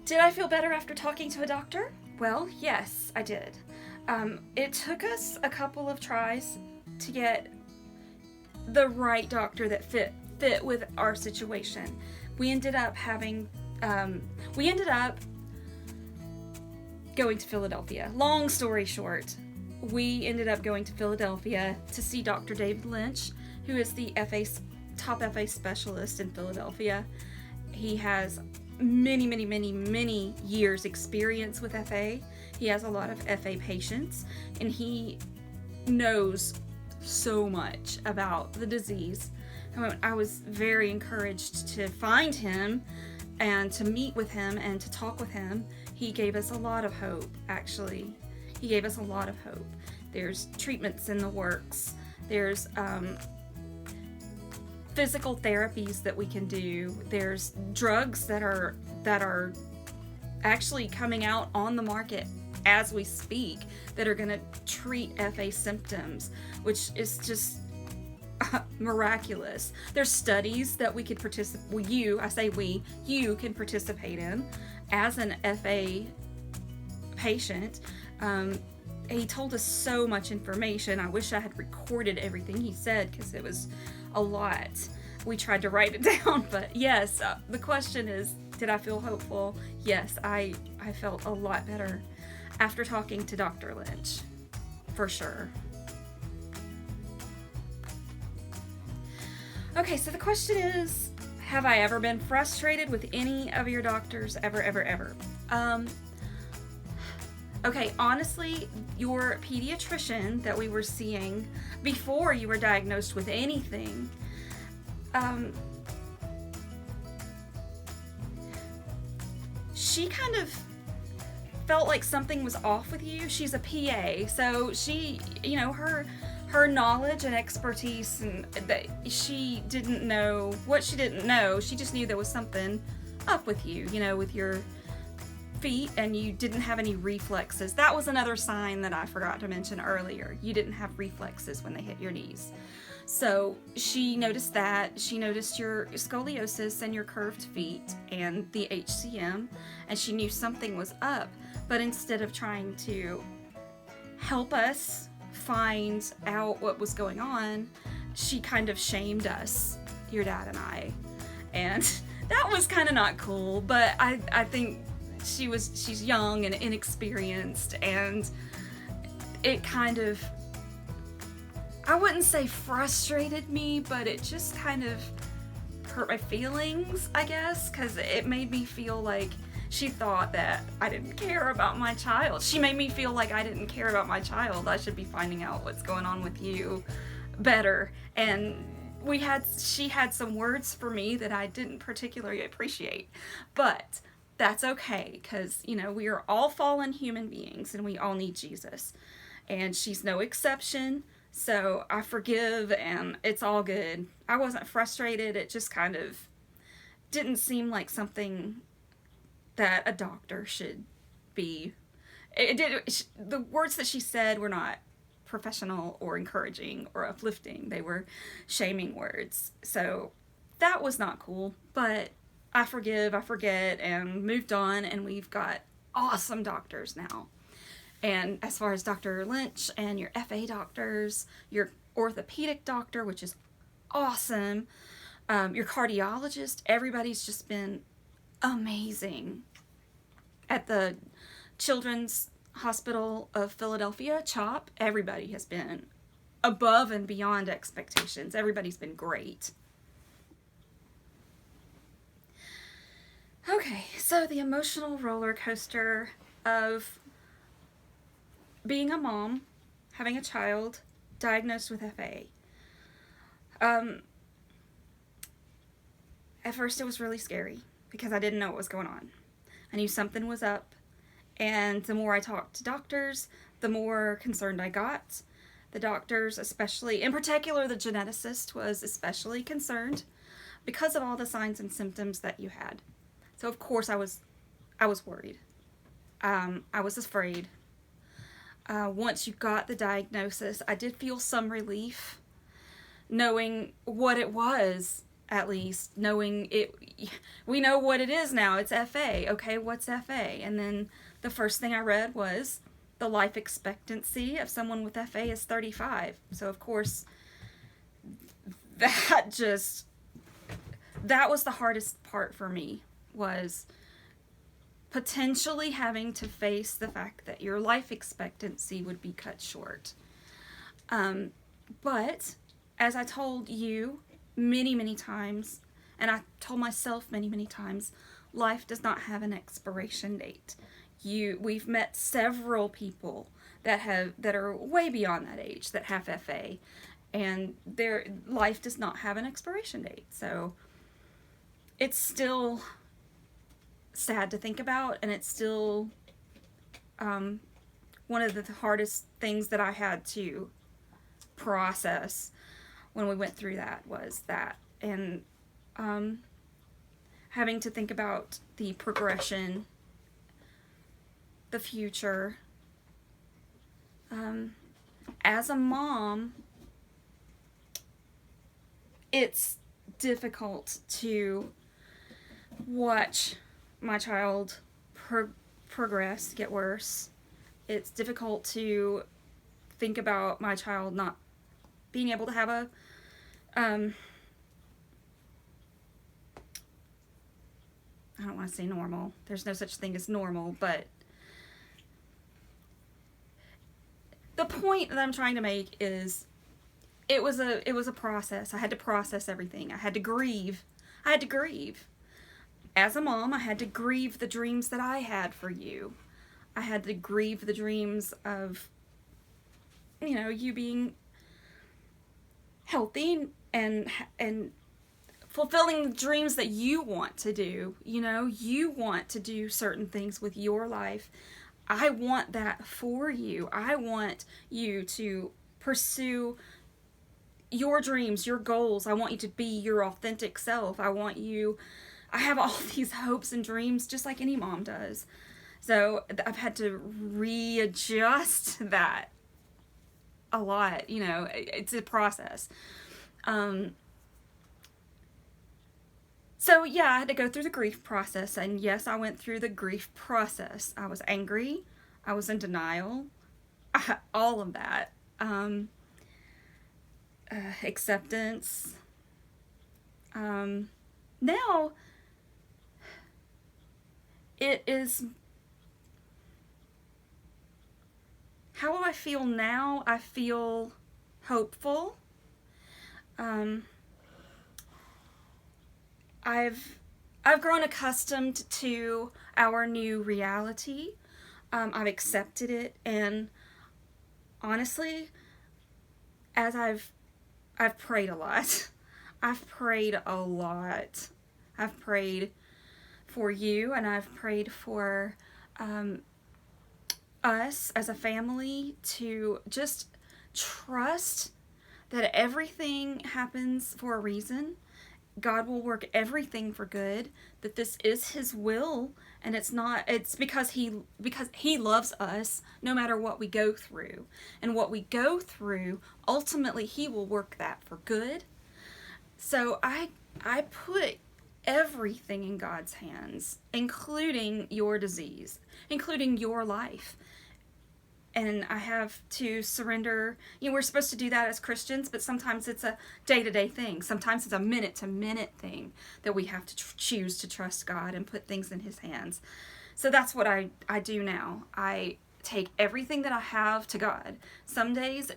Did I feel better after talking to a doctor? Well, yes, I did. It took us a couple of tries to get the right doctor that fit with our situation. We ended up having we ended up going to Philadelphia. Long story short, we ended up going to Philadelphia to see Dr. David Lynch, who is the top FA specialist in Philadelphia. He has many years experience with FA. He has a lot of FA patients, and he knows so much about the disease. I was very encouraged to find him and to meet with him and to talk with him. He gave us a lot of hope, actually. He gave us a lot of hope. There's treatments in the works. There's physical therapies that we can do. There's drugs that are actually coming out on the market as we speak that are going to treat FA symptoms, which is just miraculous. There's studies that we could participate. Well, you can participate in as an FA patient. He told us so much information. I wish I had recorded everything he said because it was a lot. We tried to write it down, but yes, the question is, did I feel hopeful? Yes, I felt a lot better after talking to Dr. Lynch, for sure. Okay, so the question is, have I ever been frustrated with any of your doctors ever? Okay, honestly, your pediatrician that we were seeing before you were diagnosed with anything, she kind of felt like something was off with you. She's a PA, so she, her knowledge and expertise, and that she didn't know what she didn't know. She just knew there was something up with you, with your feet, and you didn't have any reflexes. That was another sign that I forgot to mention earlier. You didn't have reflexes when they hit your knees. So she noticed that. She noticed your scoliosis and your curved feet and the HCM, and she knew something was up. But instead of trying to help us find out what was going on, she kind of shamed us, your dad and I. And that was kind of not cool, but I think she's young and inexperienced, and it kind of, I wouldn't say frustrated me, but it just kind of hurt my feelings, I guess, because it made me feel like she thought that I didn't care about my child. She made me feel like I didn't care about my child. I should be finding out what's going on with you better. And she had some words for me that I didn't particularly appreciate, but that's okay, because, we are all fallen human beings and we all need Jesus. And she's no exception. So I forgive, and it's all good. I wasn't frustrated. It just kind of didn't seem like something that a doctor should be. The words that she said were not professional or encouraging or uplifting. They were shaming words. So that was not cool. But I forgive, I forget, and moved on, and we've got awesome doctors now. And as far as Dr. Lynch and your FA doctors, your orthopedic doctor, which is awesome, your cardiologist, everybody's just been amazing. At the Children's Hospital of Philadelphia, CHOP, everybody has been above and beyond expectations. Everybody's been great. Okay, so the emotional roller coaster of being a mom, having a child diagnosed with FA. At first it was really scary because I didn't know what was going on. I knew something was up, and the more I talked to doctors, the more concerned I got. The doctors, especially, in particular the geneticist, was especially concerned because of all the signs and symptoms that you had. So of course I was worried. I was afraid. Once you got the diagnosis, I did feel some relief knowing what it was at least, knowing it. We know what it is now. It's FA. Okay, what's FA? And then the first thing I read was the life expectancy of someone with FA is 35. So of course, that was the hardest part for me, was potentially having to face the fact that your life expectancy would be cut short. But as I told you many, many times, and I told myself many, many times, life does not have an expiration date. We've met several people that are way beyond that age that have FA, and their life does not have an expiration date. So it's still sad to think about, and it's still one of the hardest things that I had to process when we went through that, was that, and having to think about the progression, the future. As a mom, it's difficult to watch my child progress, get worse. It's difficult to think about my child not being able to have a I don't want to say normal. There's no such thing as normal, but the point that I'm trying to make is it was a process. I had to process everything. I had to grieve. As a mom, I had to grieve the dreams that I had for you. I had to grieve the dreams of, you being healthy and fulfilling the dreams that you want to do. You want to do certain things with your life. I want that for you. I want you to pursue your dreams, your goals. I want you to be your authentic self. I have all these hopes and dreams just like any mom does. So I've had to readjust that a lot. It's a process. So yeah, I had to go through the grief process, and yes, I went through the grief process. I was angry. I was in denial. All of that. Acceptance. Now, it is... How do I feel now? I feel hopeful. I've grown accustomed to our new reality. I've accepted it, and honestly, as I've prayed a lot. I've prayed a lot. I've prayed for you, and I've prayed for us as a family to just trust that everything happens for a reason. God will work everything for good, that this is His will, and it's because He loves us no matter what we go through. And what we go through, ultimately He will work that for good. So I put everything in God's hands, including your disease, including your life. And I have to surrender. We're supposed to do that as Christians, but sometimes it's a day-to-day thing. Sometimes it's a minute-to-minute thing that we have to choose to trust God and put things in His hands. So that's what I do now. I take everything that I have to God. Some days,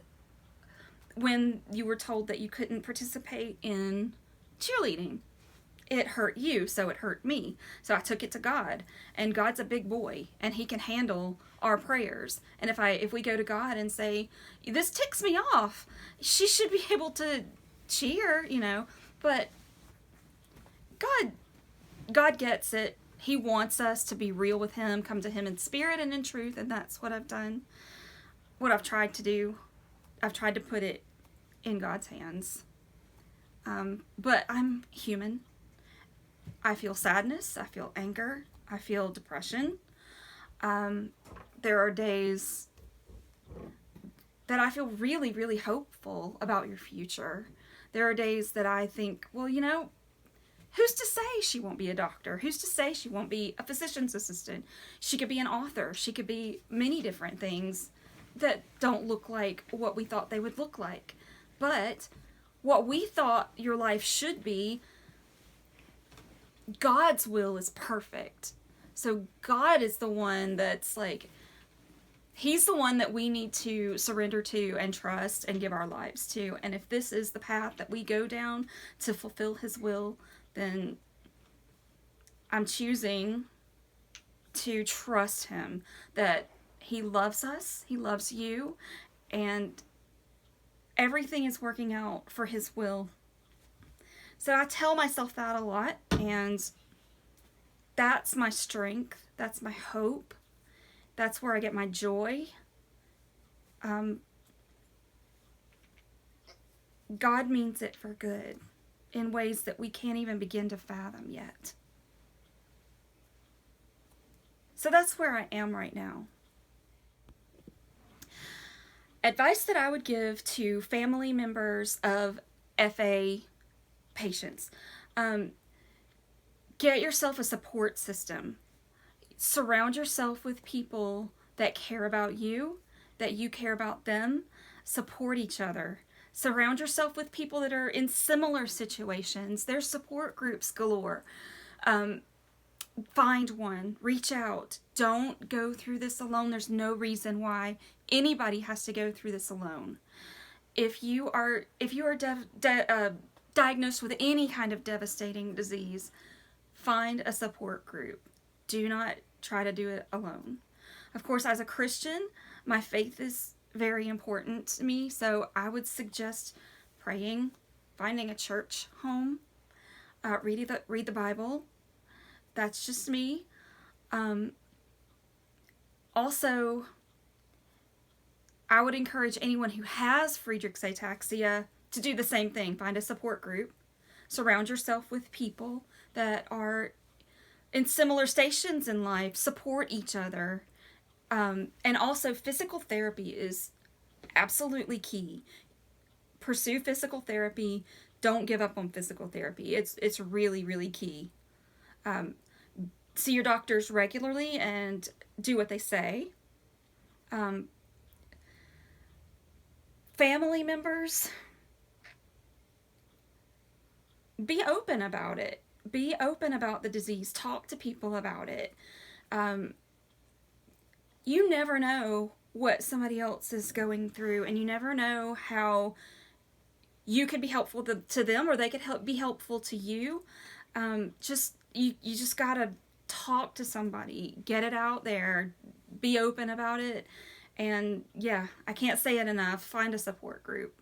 when you were told that you couldn't participate in cheerleading, it hurt you, so it hurt me. So I took it to God, and God's a big boy, and He can handle our prayers. And if we go to God and say, this ticks me off, she should be able to cheer, but God gets it. He wants us to be real with Him, come to Him in spirit and in truth, and that's what I've done. What I've tried to do, I've tried to put it in God's hands. But I'm human. I feel sadness, I feel anger, I feel depression. There are days that I feel really, really hopeful about your future. There are days that I think, well, Who's to say she won't be a doctor? Who's to say she won't be a physician's assistant? She could be an author. She could be many different things that don't look like what we thought they would look like. But what we thought your life should be, God's will is perfect. So God is the one that's like, He's the one that we need to surrender to and trust and give our lives to. And if this is the path that we go down to fulfill His will, then I'm choosing to trust Him that He loves us, He loves you, and everything is working out for His will. So I tell myself that a lot, and that's my strength, that's my hope. That's where I get my joy. God means it for good in ways that we can't even begin to fathom yet. So that's where I am right now. Advice that I would give to family members of FA patients. Get yourself a support system. Surround yourself with people that care about you, that you care about them. Support each other. Surround yourself with people that are in similar situations. There's support groups galore. Find one. Reach out. Don't go through this alone. There's no reason why anybody has to go through this alone. If you are diagnosed with any kind of devastating disease, find a support group. Do not try to do it alone. Of course, as a Christian, my faith is very important to me, so I would suggest praying, finding a church home, read the Bible. That's just me. Also, I would encourage anyone who has Friedreich's ataxia to do the same thing. Find a support group. Surround yourself with people that are in similar stations in life. Support each other. And also, physical therapy is absolutely key. Pursue physical therapy. Don't give up on physical therapy. It's really, really key. See your doctors regularly and do what they say. Family members, be open about it. Be open about the disease. Talk to people about it. You never know what somebody else is going through, and you never know how you could be helpful to them, or they could be helpful to you. You just gotta talk to somebody, get it out there, be open about it, and yeah, I can't say it enough. Find a support group.